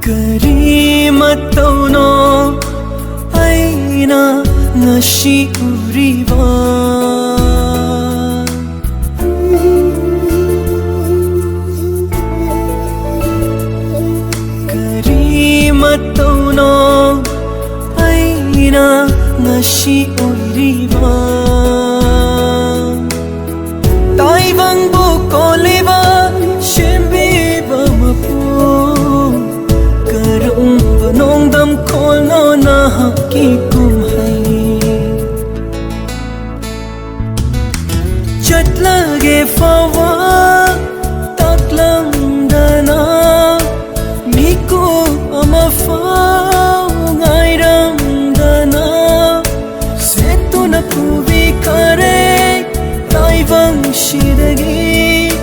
Kari matauno aina ngashi uriba Kari matauno aina ngashi uriba Taibang bukoleba shembiba mapu Karung banong dam kol no na haki kumhai Chat lage fawa taklang dana Miku amafaw ngairam dana Seto na kubi kare Taibang shidagi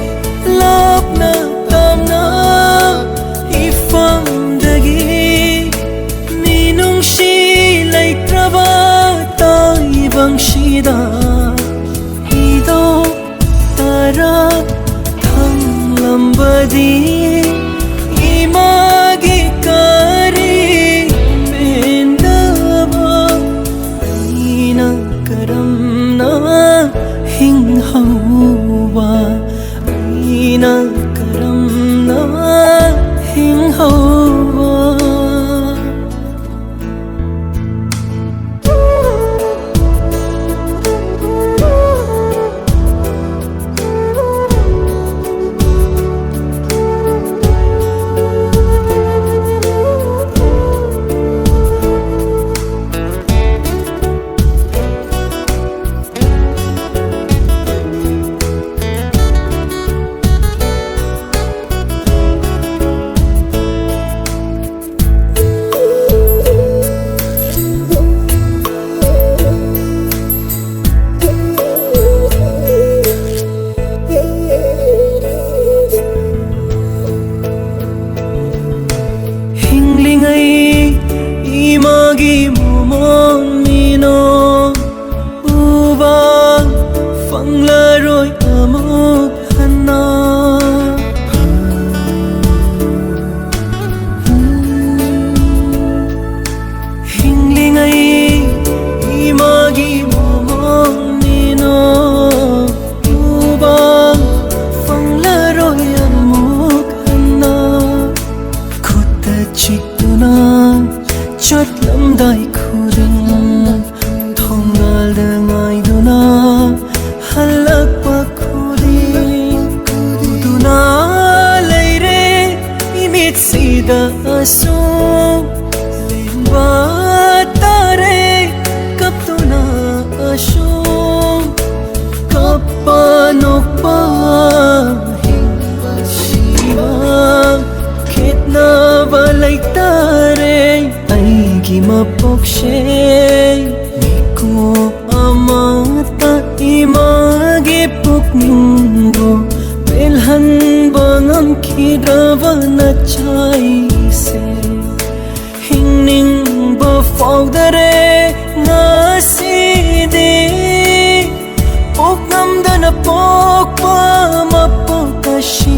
Lop na tam na Ifang Minung shi lai trava Taibang shida Hido tara thang lambadi Imagi kari mendaba Aina karam na hing hawa Aina karam na hing hawa Imagi momon mino Uba fanglaroy amok hana Hinglingay imagi momon mino Uba fanglaroy amok hana Kuta chikuna Chot lam dai khuding thongal dangai duna halak pa khuding duna leire imit sida aso lemba tare kaptuna aso kapanokpa hingba shiva ketna balai tare Aigi mapokshe Miko amata imagi pukninggo Belhan bangam kidrava na chaise Hingning ba fogdare ngaside Puknam dana pokpa mapokashi